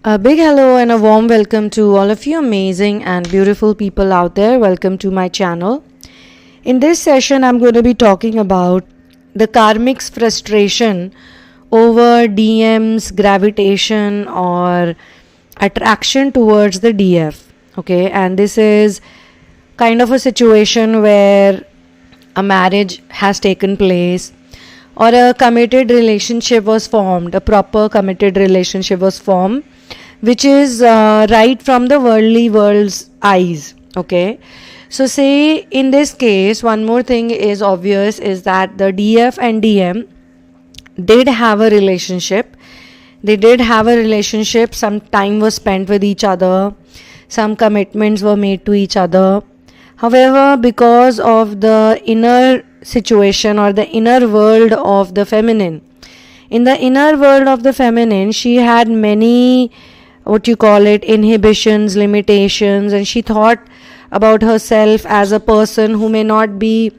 A big hello and a warm welcome to all of you amazing and beautiful people out there. Welcome to my channel. In this session, I'm going to be talking about the karmic's frustration over DM's gravitation or attraction towards the DF. Okay, and this is kind of a situation where a marriage has taken place or a committed relationship was formed, a proper committed relationship was formed, which is right from the worldly world's eyes. Okay, so say in this case, one more thing is obvious is that the DF and DM did have a relationship. They did have a relationship. Some time was spent with each other. Some commitments were made to each other. However, because of the inner situation or the inner world of the feminine, in the inner world of the feminine, she had many inhibitions, limitations, and she thought about herself as a person who may not be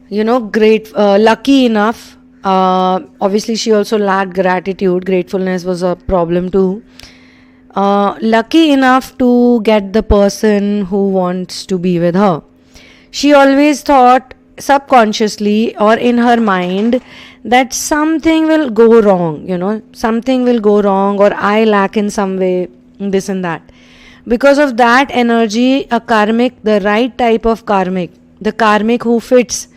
lucky enough. Obviously she also lacked gratitude. Gratefulness was a problem too. Lucky enough to get the person who wants to be with her. She always thought subconsciously or in her mind that something will go wrong, something will go wrong, or I lack in some way, this and that. Because of that energy, a karmic, the right type of karmic, the karmic who fits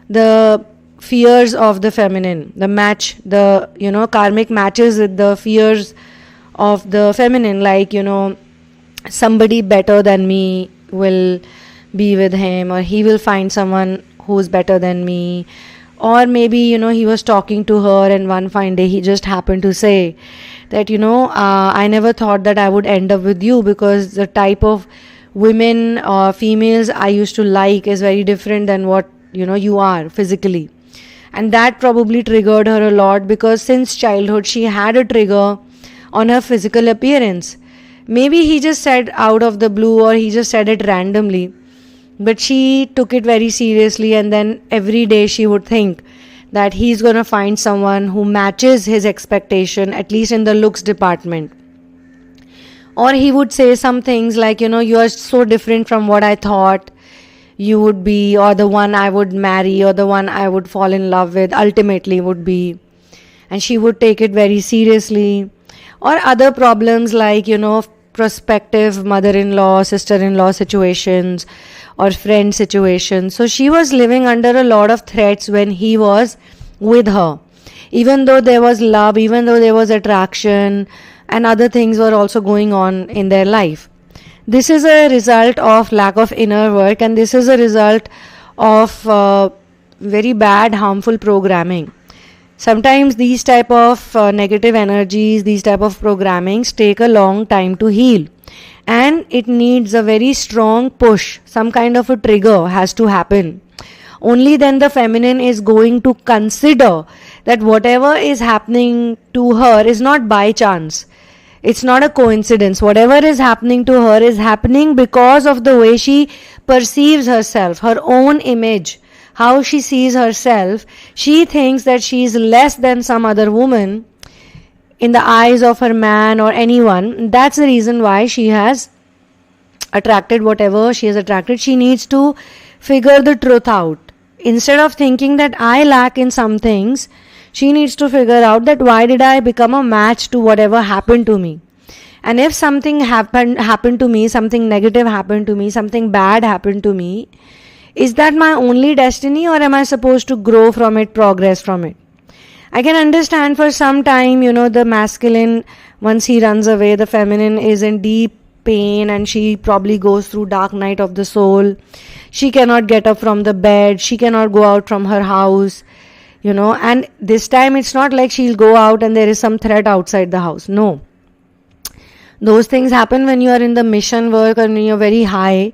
the fears of the feminine, karmic matches with the fears of the feminine, like, somebody better than me will be with him, or he will find someone who's better than me. Or maybe, he was talking to her and one fine day he just happened to say that, I never thought that I would end up with you, because the type of women or females I used to like is very different than what, you are physically. And that probably triggered her a lot, because since childhood she had a trigger on her physical appearance. Maybe he just said out of the blue, or he just said it randomly. But she took it very seriously, and then every day she would think that he's going to find someone who matches his expectation, at least in the looks department. Or he would say some things like, you are so different from what I thought you would be, or the one I would marry, or the one I would fall in love with ultimately would be. And she would take it very seriously. Or other problems like, prospective mother-in-law, sister-in-law situations, or friend situations. So she was living under a lot of threats when he was with her. Even though there was love, even though there was attraction, and other things were also going on in their life. This is a result of lack of inner work, and this is a result of very bad, harmful programming. Sometimes these type of negative energies, these type of programmings take a long time to heal. And it needs a very strong push. Some kind of a trigger has to happen. Only then the feminine is going to consider that whatever is happening to her is not by chance. It's not a coincidence. Whatever is happening to her is happening because of the way she perceives herself, her own image, how she sees herself. She thinks that she is less than some other woman in the eyes of her man or anyone. That's the reason why she has attracted whatever she has attracted. She needs to figure the truth out. Instead of thinking that I lack in some things, she needs to figure out that why did I become a match to whatever happened to me. And if something happened to me, something negative happened to me, something bad happened to me, is that my only destiny, or am I supposed to grow from it, progress from it? I can understand for some time, the masculine, once he runs away, the feminine is in deep pain and she probably goes through dark night of the soul. She cannot get up from the bed. She cannot go out from her house, and this time it's not like she'll go out and there is some threat outside the house. No. Those things happen when you are in the mission work and when you're very high.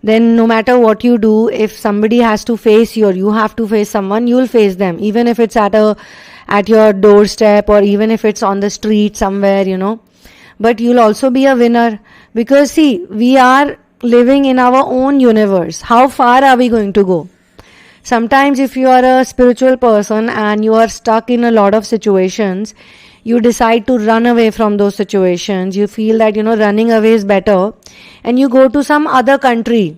Then no matter what you do, if somebody has to face you or you have to face someone, you'll face them. Even if it's at your doorstep, or even if it's on the street somewhere, But you'll also be a winner, because see, we are living in our own universe. How far are we going to go? Sometimes if you are a spiritual person and you are stuck in a lot of situations, You decide to run away from those situations. You feel that, running away is better. And you go to some other country,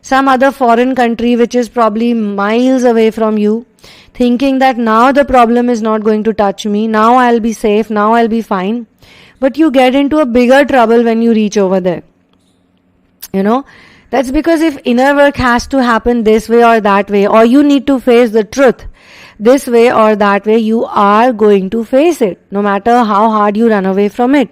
some other foreign country which is probably miles away from you, thinking that now the problem is not going to touch me. Now I'll be safe. Now I'll be fine. But you get into a bigger trouble when you reach over there. That's because if inner work has to happen this way or that way, or you need to face the truth this way or that way, you are going to face it, no matter how hard you run away from it.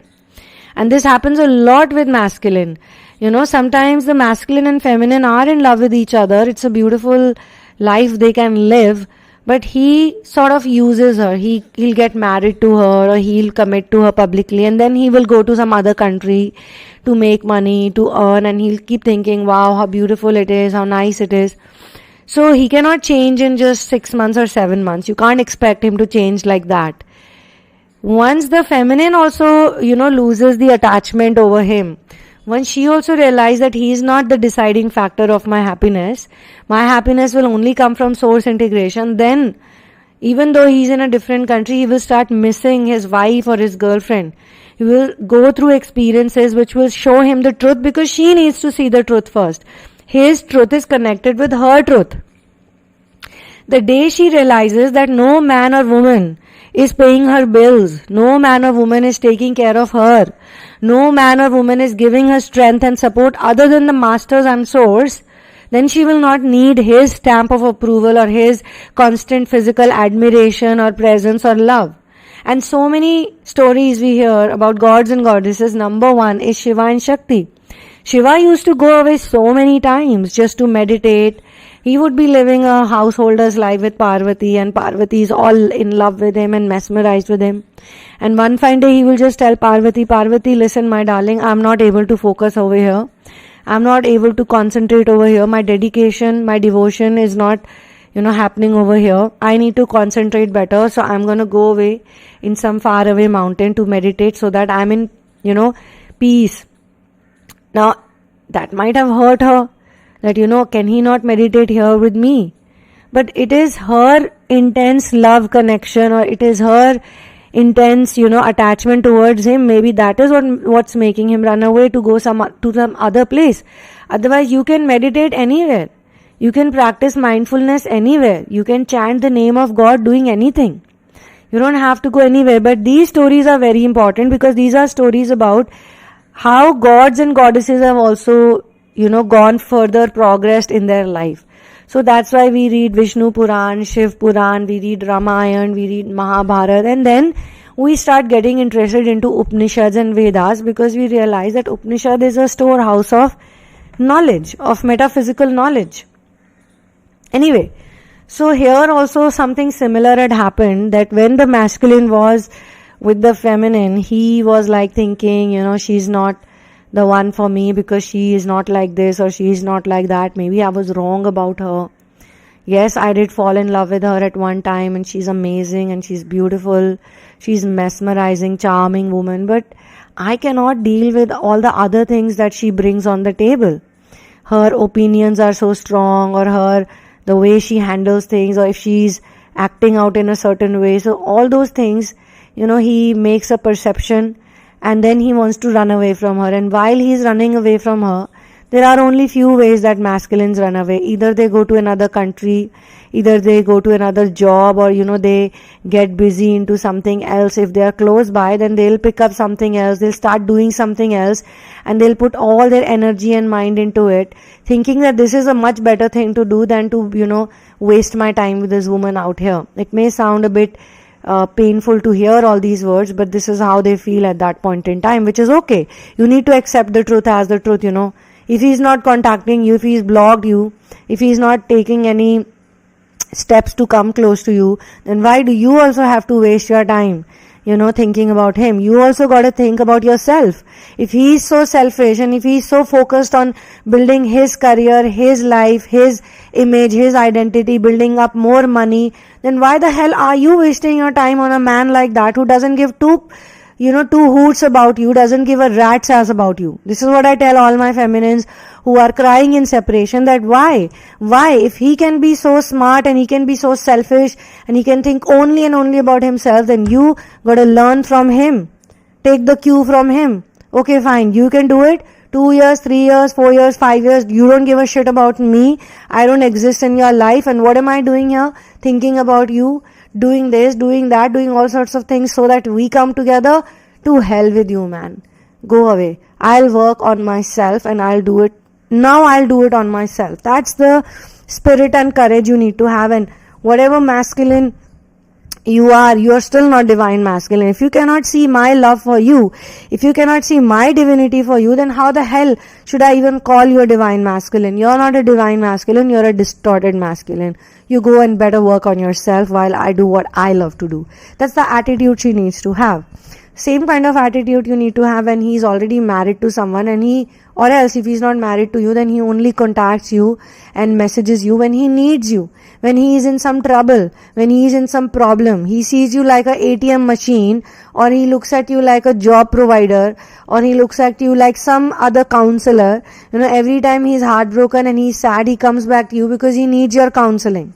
And this happens a lot with masculine. Sometimes the masculine and feminine are in love with each other. It's a beautiful life they can live. But he sort of uses her. He'll get married to her, or he'll commit to her publicly, and then he will go to some other country to make money, to earn, and he'll keep thinking, wow, how beautiful it is, how nice it is. So he cannot change in just 6 months or 7 months. You can't expect him to change like that. Once the feminine also, loses the attachment over him, once she also realized that he is not the deciding factor of my happiness will only come from source integration, then even though he's in a different country, he will start missing his wife or his girlfriend. He will go through experiences which will show him the truth, because she needs to see the truth first. His truth is connected with her truth. The day she realizes that no man or woman is paying her bills, no man or woman is taking care of her, no man or woman is giving her strength and support other than the masters and source, then she will not need his stamp of approval or his constant physical admiration or presence or love. And so many stories we hear about gods and goddesses. Number one is Shiva and Shakti. Shiva used to go away so many times just to meditate. He would be living a householder's life with Parvati, and Parvati is all in love with him and mesmerized with him. And one fine day he will just tell Parvati, listen my darling, I'm not able to focus over here. I'm not able to concentrate over here. My dedication, my devotion is not, happening over here. I need to concentrate better. So I'm going to go away in some far away mountain to meditate so that I'm in, peace. Now, that might have hurt her. That, can he not meditate here with me? But it is her intense love connection, or it is her intense, attachment towards him. Maybe that is what's making him run away to go to some other place. Otherwise, you can meditate anywhere. You can practice mindfulness anywhere. You can chant the name of God doing anything. You don't have to go anywhere. But these stories are very important, because these are stories about how gods and goddesses have also, gone further, progressed in their life. So that's why we read Vishnu Puran, Shiv Puran, we read Ramayana, we read Mahabharata, and then we start getting interested into Upanishads and Vedas, because we realize that Upanishad is a storehouse of knowledge, of metaphysical knowledge. Anyway, so here also something similar had happened, that when the masculine was with the feminine, he was like thinking, she's not the one for me because she is not like this or she is not like that. Maybe I was wrong about her. Yes, I did fall in love with her at one time, and she's amazing and she's beautiful. She's mesmerizing, charming woman, but I cannot deal with all the other things that she brings on the table. Her opinions are so strong, or the way she handles things, or if she's acting out in a certain way. So all those things, he makes a perception, and then he wants to run away from her. And while he's running away from her, there are only few ways that masculines run away. Either they go to another country, either they go to another job, or they get busy into something else. If they are close by, then they'll pick up something else, they'll start doing something else, and they'll put all their energy and mind into it, thinking that this is a much better thing to do than to waste my time with this woman out here. It may sound a bit painful to hear all these words, but this is how they feel at that point in time, which is okay. You need to accept the truth as the truth. If he's not contacting you, if he's blocked you, if he's not taking any steps to come close to you, then why do you also have to waste your time thinking about him? You also got to think about yourself. If he's so selfish, and if he's so focused on building his career, his life, his image, his identity, building up more money, then why the hell are you wasting your time on a man like that, who doesn't give two two hoots about you, doesn't give a rat's ass about you. This is what I tell all my feminines who are crying in separation, that why? If he can be so smart and he can be so selfish and he can think only and only about himself, then you gotta learn from him. Take the cue from him. Okay, fine, you can do it. 2 years, 3 years, 4 years, 5 years, you don't give a shit about me. I don't exist in your life, and what am I doing here? Thinking about you, doing this, doing that, doing all sorts of things so that we come together. To hell with you, man. Go away. I'll work on myself and I'll do it. Now I'll do it on myself. That's the spirit and courage you need to have. And whatever masculine you are still not divine masculine. If you cannot see my love for you, if you cannot see my divinity for you, then how the hell should I even call you a divine masculine? You're not a divine masculine, you're a distorted masculine. You go and better work on yourself while I do what I love to do. That's the attitude she needs to have. Same kind of attitude you need to have when he's already married to someone, or else if he's not married to you, then he only contacts you and messages you when he needs you, when he is in some trouble, when he is in some problem. He sees you like a ATM machine, or he looks at you like a job provider, or he looks at you like some other counselor. Every time he's heartbroken and he's sad, he comes back to you because he needs your counseling.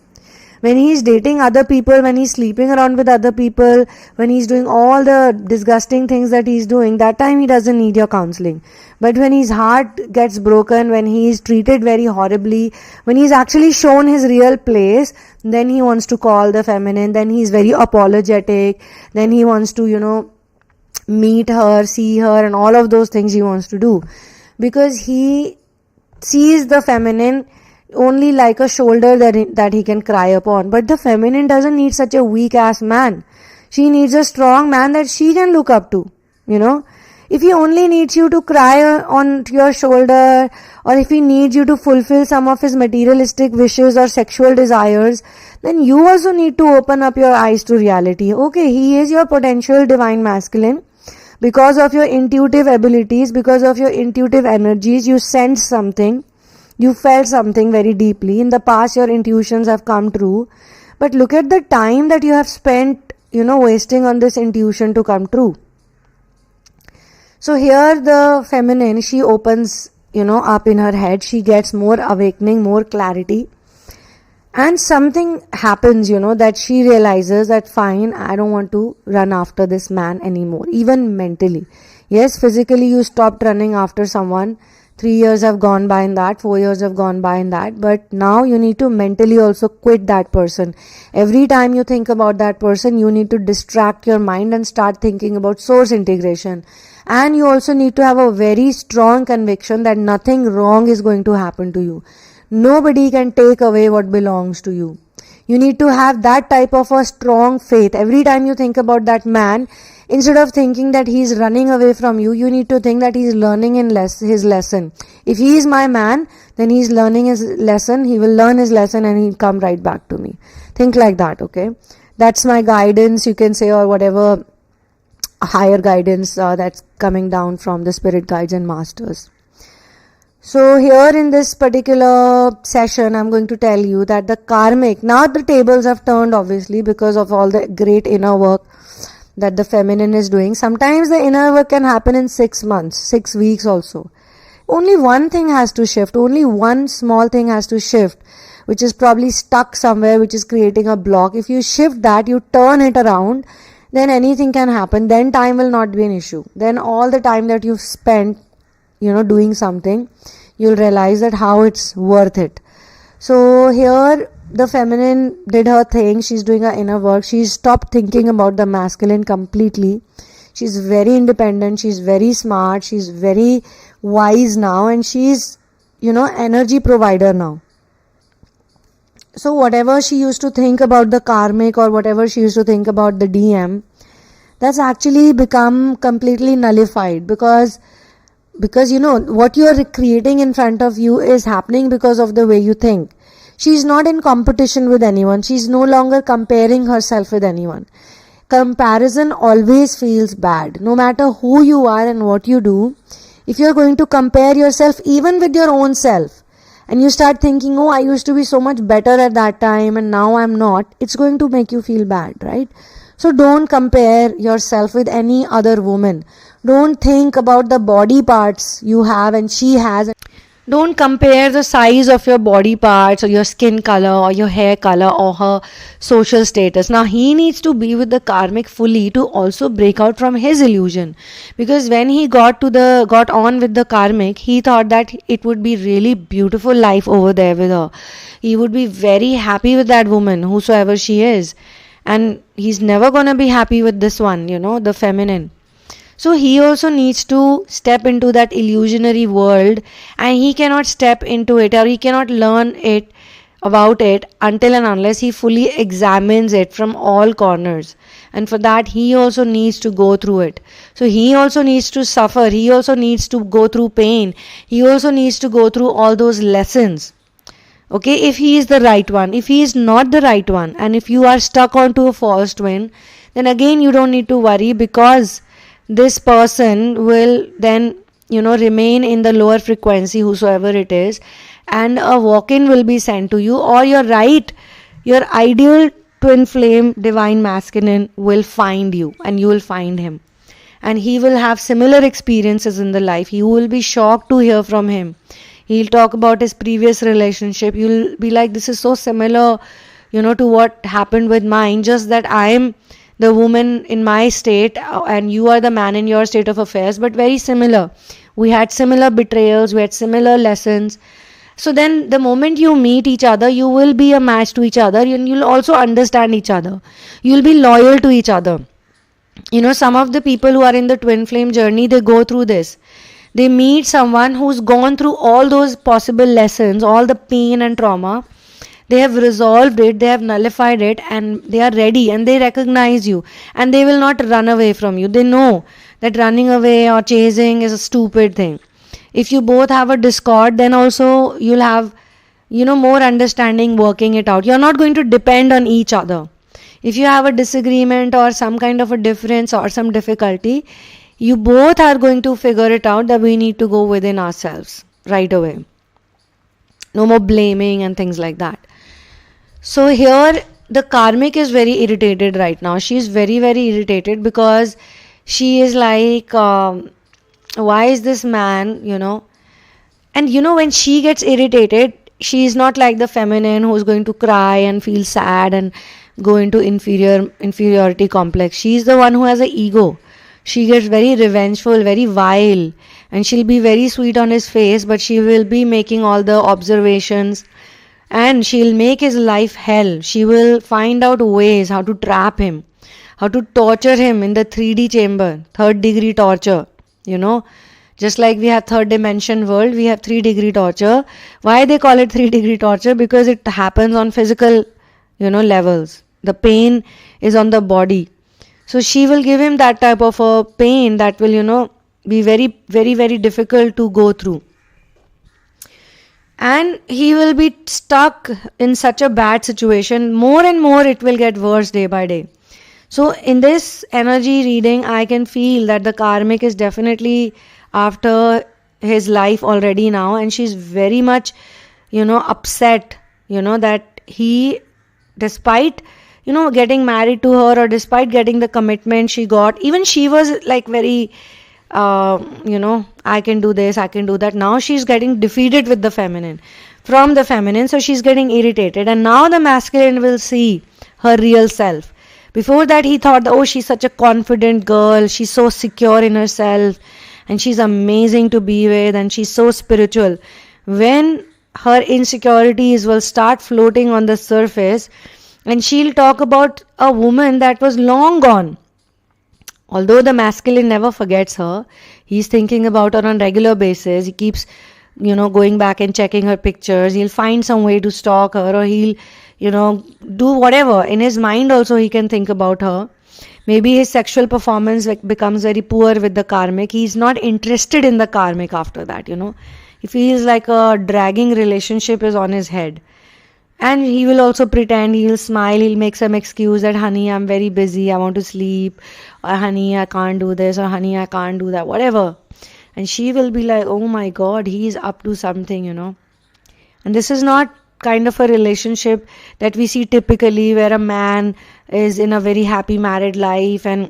When he's dating other people, when he's sleeping around with other people, when he's doing all the disgusting things that he's doing, that time he doesn't need your counseling. But when his heart gets broken, when he's treated very horribly, when he's actually shown his real place, then he wants to call the feminine, then he's very apologetic, then he wants to, meet her, see her, and all of those things he wants to do. Because he sees the feminine only like a shoulder that he can cry upon. But the feminine doesn't need such a weak ass man. She needs a strong man that she can look up to. If he only needs you to cry on your shoulder, or if he needs you to fulfill some of his materialistic wishes or sexual desires, then you also need to open up your eyes to reality. Okay, he is your potential divine masculine. Because of your intuitive abilities, because of your intuitive energies, you sense something. You felt something very deeply. In the past, your intuitions have come true. But look at the time that you have spent, wasting on this intuition to come true. So here the feminine, she opens, up in her head. She gets more awakening, more clarity. And something happens, that she realizes that fine, I don't want to run after this man anymore, even mentally. Yes, physically you stopped running after someone. 3 years have gone by in that, 4 years have gone by in that, but now you need to mentally also quit that person. Every time you think about that person, you need to distract your mind and start thinking about source integration. And you also need to have a very strong conviction that nothing wrong is going to happen to you. Nobody can take away what belongs to you. You need to have that type of a strong faith. Every time you think about that man, instead of thinking that he's running away from you, you need to think that he's learning his lesson. If he is my man, then he's learning his lesson. He will learn his lesson and he'll come right back to me. Think like that, okay? That's my guidance, you can say, or whatever higher guidance that's coming down from the spirit guides and masters. So here in this particular session, I'm going to tell you that the karmic, now the tables have turned obviously because of all the great inner work that the feminine is doing. Sometimes the inner work can happen in 6 months, 6 weeks also. Only one thing has to shift, only one small thing has to shift, which is probably stuck somewhere, which is creating a block. If you shift that, you turn it around, then anything can happen. Then time will not be an issue. Then all the time that you've spent, doing something, you'll realize that how it's worth it. So here the feminine did her thing. She's doing her inner work. She's stopped thinking about the masculine completely. She's very independent. She's very smart. She's very wise now, and she's, energy provider now. So whatever she used to think about the karmic, or whatever she used to think about the DM, that's actually become completely nullified because what you are creating in front of you is happening because of the way you think. She's not in competition with anyone. She's no longer comparing herself with anyone. Comparison always feels bad. No matter who you are and what you do, if you're going to compare yourself even with your own self, and you start thinking, oh, I used to be so much better at that time and now I'm not, it's going to make you feel bad, right? So don't compare yourself with any other woman. Don't think about the body parts you have and she has. Don't compare the size of your body parts or your skin color or your hair color or her social status. Now he needs to be with the karmic fully to also break out from his illusion. Because when he got on with the karmic, he thought that it would be really beautiful life over there with her. He would be very happy with that woman, whosoever she is. And he's never gonna be happy with this one, the feminine. So he also needs to step into that illusionary world, and he cannot step into it or he cannot learn it about it until and unless he fully examines it from all corners. And for that he also needs to go through it. So he also needs to suffer, he also needs to go through pain, he also needs to go through all those lessons. Okay, if he is the right one. If he is not the right one, and if you are stuck onto a false twin, then again you don't need to worry, because this person will then remain in the lower frequency, whosoever it is, and a walk-in will be sent to you, or your ideal twin flame divine masculine will find you and you will find him, and he will have similar experiences in the life. You will be shocked to hear from him. He'll talk about his previous relationship. You'll be like, this is so similar to what happened with mine, just that I'm the woman in my state and you are the man in your state of affairs, but very similar. We had similar betrayals, we had similar lessons. So then the moment you meet each other, you will be a match to each other, and you'll also understand each other. You'll be loyal to each other. Some of the people who are in the twin flame journey, they go through this. They meet someone who's gone through all those possible lessons, all the pain and trauma. They have resolved it, they have nullified it, and they are ready, and they recognize you, and they will not run away from you. They know that running away or chasing is a stupid thing. If you both have a discord, then also you'll have more understanding, working it out. You're not going to depend on each other. If you have a disagreement or some kind of a difference or some difficulty, you both are going to figure it out, that we need to go within ourselves right away. No more blaming and things like that. So here the karmic is very irritated right now. She is very, very irritated, because she is like, why is this man, and when she gets irritated, she is not like the feminine who is going to cry and feel sad and go into inferiority complex. She is the one who has an ego. She gets very revengeful, very vile, and she'll be very sweet on his face, but she will be making all the observations, and she'll make his life hell. She will find out ways how to trap him, how to torture him in the 3D chamber, 3rd degree torture. Just like we have 3rd dimension world, we have 3 degree torture. Why they call it 3 degree torture? Because it happens on physical, levels. The pain is on the body. So she will give him that type of a pain that will, be very, very, very difficult to go through. And he will be stuck in such a bad situation. More and more it will get worse day by day. So in this energy reading, I can feel that the karmic is definitely after his life already now. And she's very much, upset, that he, despite getting married to her, or despite getting the commitment she got, even she was like very, I can do this, I can do that. Now she's getting defeated with the feminine, from the feminine, so she's getting irritated. And now the masculine will see her real self. Before that, he thought, oh, she's such a confident girl, she's so secure in herself, and she's amazing to be with, and she's so spiritual. When her insecurities will start floating on the surface, and she'll talk about a woman that was long gone. Although the masculine never forgets her, he's thinking about her on regular basis. He keeps, going back and checking her pictures. He'll find some way to stalk her, or he'll, do whatever. In his mind also he can think about her. Maybe his sexual performance becomes very poor with the karmic. He's not interested in the karmic after that, He feels like a dragging relationship is on his head. And he will also pretend, he'll smile, he'll make some excuse that, honey, I'm very busy, I want to sleep, or honey, I can't do this, or honey, I can't do that, whatever. And she will be like, oh my God, he's up to something, And this is not kind of a relationship that we see typically, where a man is in a very happy married life and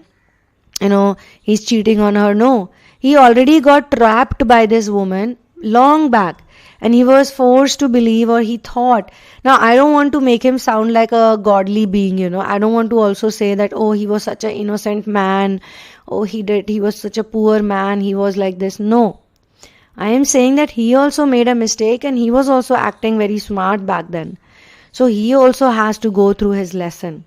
he's cheating on her. No, he already got trapped by this woman long back, and he was forced to believe, or he thought. Now, I don't want to make him sound like a godly being, I don't want to also say that, oh, he was such an innocent man, oh, he was such a poor man, he was like this. No, I am saying that he also made a mistake, and he was also acting very smart back then. So he also has to go through his lesson.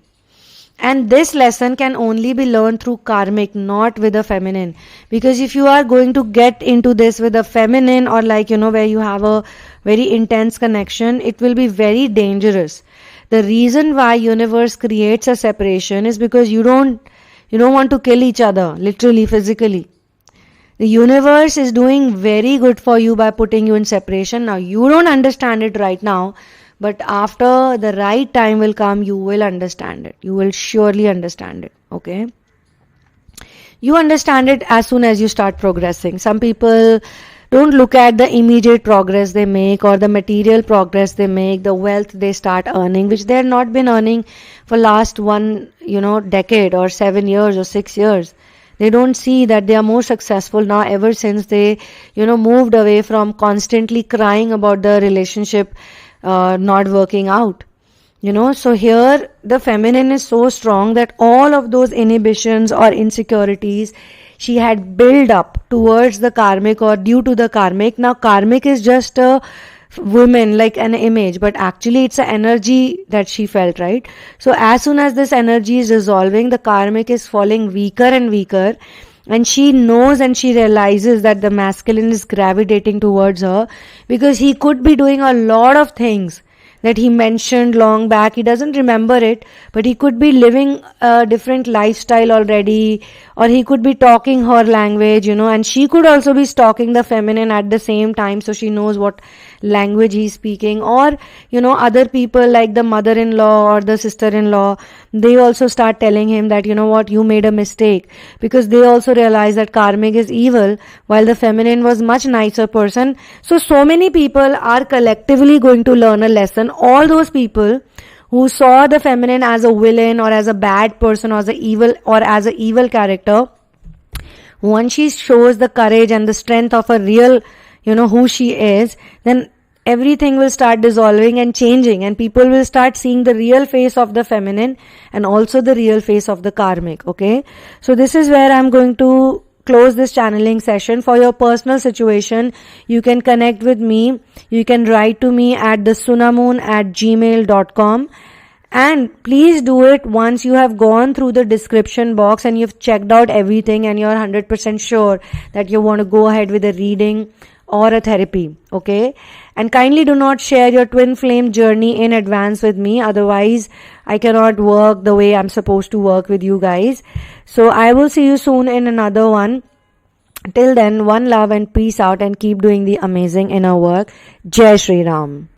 And this lesson can only be learned through karmic, not with a feminine. Because if you are going to get into this with a feminine, or where you have a very intense connection, it will be very dangerous. The reason why universe creates a separation is because you don't want to kill each other, literally, physically. The universe is doing very good for you by putting you in separation. Now, you don't understand it right now, but after the right time will come, you will understand it. You will surely understand it. Okay? You understand it as soon as you start progressing. Some people don't look at the immediate progress they make, or the material progress they make, the wealth they start earning, which they have not been earning for last one, decade or 7 years or 6 years. They don't see that they are more successful now ever since they, moved away from constantly crying about the relationship not working out. So here the feminine is so strong that all of those inhibitions or insecurities she had built up towards the karmic or due to the karmic. Now karmic is just a woman, like an image, but actually it's an energy that she felt, right? So as soon as this energy is dissolving, the karmic is falling weaker and weaker, and she knows and she realizes that the masculine is gravitating towards her, because he could be doing a lot of things that he mentioned long back. He doesn't remember it, but he could be living a different lifestyle already, or he could be talking her language, and she could also be stalking the feminine at the same time, so she knows what language he's speaking. Or other people like the mother-in-law or the sister-in-law, they also start telling him that what, you made a mistake, because they also realize that karmic is evil while the feminine was much nicer person. So many people are collectively going to learn a lesson. All those people who saw the feminine as a villain or as a bad person or as a evil character, once she shows the courage and the strength of a real who she is, then everything will start dissolving and changing, and people will start seeing the real face of the feminine and also the real face of the karmic. Okay, so this is where I'm going to close this channeling session. For your personal situation, you can connect with me. You can write to me at the sunamoon@gmail.com. And please do it once you have gone through the description box and you've checked out everything and you're 100% sure that you want to go ahead with a reading or a therapy. Okay? And kindly do not share your twin flame journey in advance with me. Otherwise, I cannot work the way I'm supposed to work with you guys. So I will see you soon in another one. Till then, one love and peace out, and keep doing the amazing inner work. Jai Shri Ram.